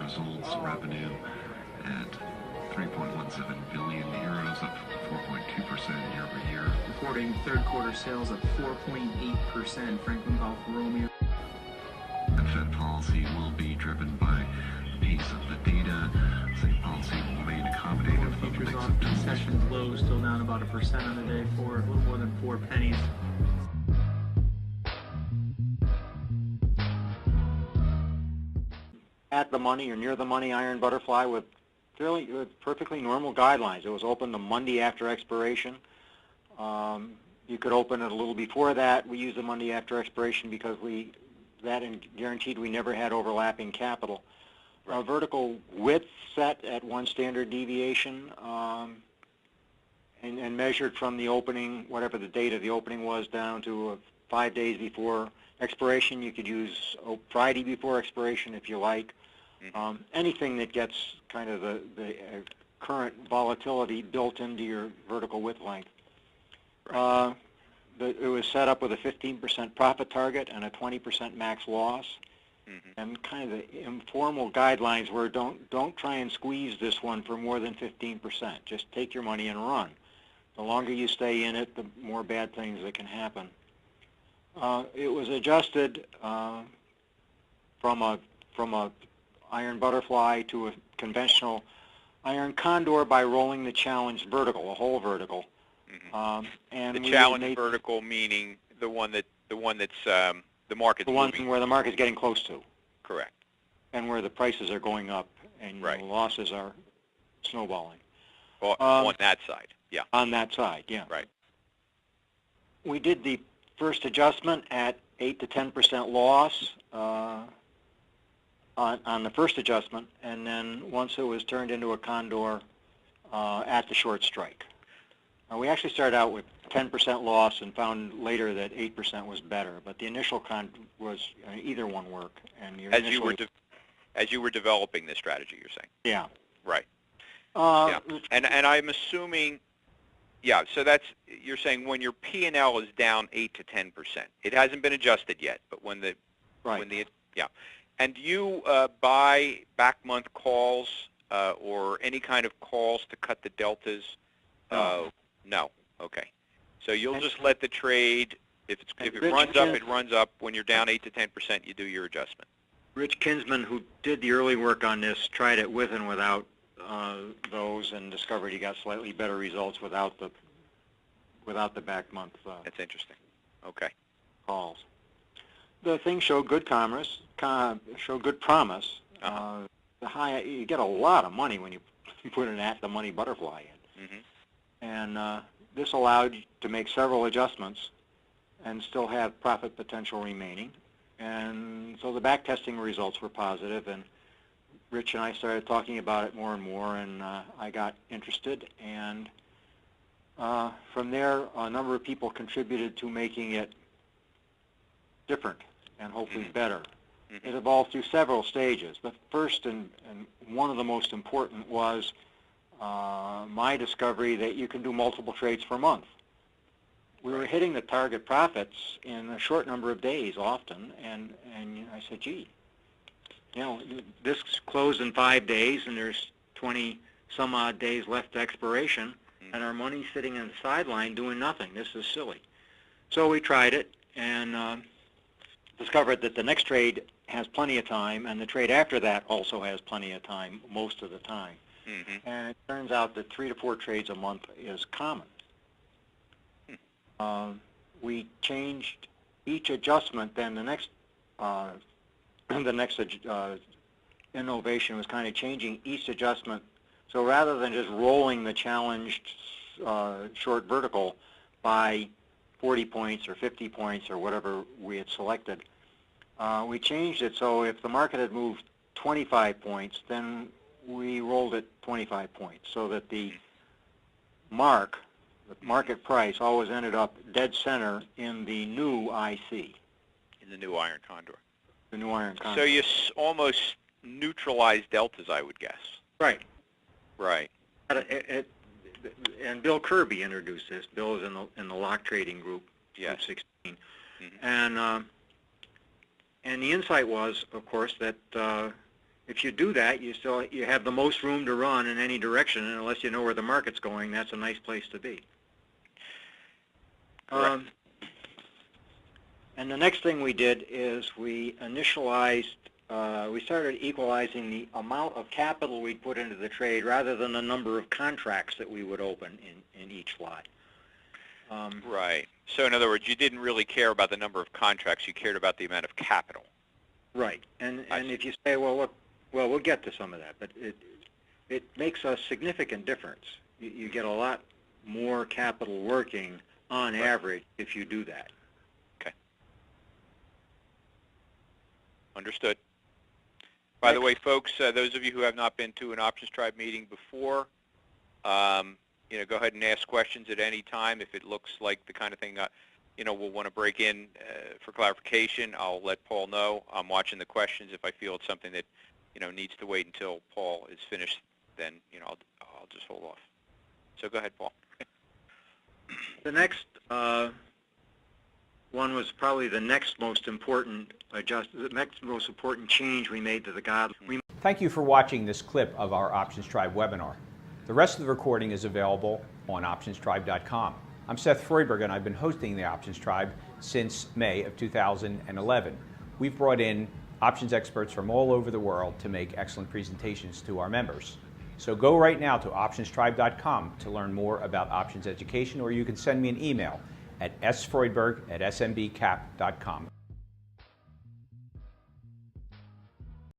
results. Revenue at 3.17 billion euros, up 4.2% year over year. Reporting third quarter sales up 4.8%. Franklin Golf Romeo. The Fed policy will be driven by the pace of the data. Same policy will remain accommodative. Futures off session low, still down about 1% on the day for a little more than 4 pennies. At the money or near the money iron butterfly with perfectly normal guidelines. It was open the Monday after expiration. You could open it a little before that. We used the Monday after expiration because guaranteed we never had overlapping capital. Vertical width set at 1 standard deviation and measured from the opening, whatever the date of the opening was, down to 5 days before expiration. You could use Friday before expiration if you like. Anything that gets kind of the current volatility built into your vertical width length. It was set up with a 15% profit target and a 20% max loss. And kind of the informal guidelines were don't try and squeeze this one for more than 15%. Just take your money and run. The longer you stay in it, the more bad things that can happen. It was adjusted from a iron butterfly to a conventional iron condor by rolling the challenge vertical, a whole vertical. And the challenge vertical meaning the one that's the market's the one moving. where the market's getting close to. Correct. And where the prices are going up and the losses are snowballing. On that side, yeah. On that side, yeah. Right. We did the first adjustment at 8 to 10% loss on the first adjustment, and then once it was turned into a condor at the short strike. We actually started out with 10% loss and found later that 8% was better, but the initial was either one work. And as you were developing this strategy, you're saying? Yeah. Right. Yeah. And I'm assuming, yeah. So you're saying when your P&L is down 8 to 10%, it hasn't been adjusted yet, but when the yeah. And do you buy back month calls or any kind of calls to cut the deltas? No. Okay. So you'll just let the trade, if it runs up, it runs up. When you're down 8 to 10%, you do your adjustment. Rich Kinsman, who did the early work on this, tried it with and without those and discovered he got slightly better results without the back month That's interesting. Okay. calls. The thing showed good promise. You get a lot of money when you put an at the money butterfly in. And this allowed you to make several adjustments and still have profit potential remaining. And so the back testing results were positive, and Rich and I started talking about it more and more, and I got interested. And from there, a number of people contributed to making it different and hopefully better. It evolved through several stages. The first and one of the most important was my discovery that you can do multiple trades per month. We were hitting the target profits in a short number of days often, and I said, gee, this closed in 5 days and there's 20 some odd days left to expiration, and our money's sitting on the sideline doing nothing. This is silly. So we tried it and discovered that the next trade has plenty of time, and the trade after that also has plenty of time most of the time. And it turns out that 3 to 4 trades a month is common. We changed each adjustment. Then the next innovation was kind of changing each adjustment. So rather than just rolling the challenged short vertical by 40 points or 50 points or whatever we had selected, we changed it so if the market had moved 25 points, then we rolled it 25 points, so that the market price always ended up dead center in the new IC. In the new iron condor. The new iron condor. So you almost neutralize deltas, I would guess. Right. Right. And Bill Kirby introduced this. Bill is in the lock trading group, yes. Group 16. And the insight was, of course, that if you do that, you have the most room to run in any direction, and unless you know where the market's going, that's a nice place to be. And the next thing we did is we initialized, we started equalizing the amount of capital we'd put into the trade rather than the number of contracts that we would open in each lot. Right. So in other words, you didn't really care about the number of contracts, you cared about the amount of capital. Right. And if you say, well, look, we'll get to some of that, but it makes a significant difference. You get a lot more capital working on average if you do that. Okay. Understood. By the way, folks, those of you who have not been to an Options Tribe meeting before, you know, go ahead and ask questions at any time. If it looks like the kind of thing, you know, we'll want to break in for clarification, I'll let Paul know. I'm watching the questions. If I feel it's something that, you know, needs to wait until Paul is finished, then, you know, I'll just hold off. So go ahead, Paul. The next one was probably the next most important change we made to the guidelines. Thank you for watching this clip of our Options Tribe webinar. The rest of the recording is available on optionstribe.com. I'm Seth Freudberg, and I've been hosting the Options Tribe since May of 2011. We've brought in options experts from all over the world to make excellent presentations to our members. So go right now to optionstribe.com to learn more about options education, or you can send me an email at sfreudberg@smbcap.com.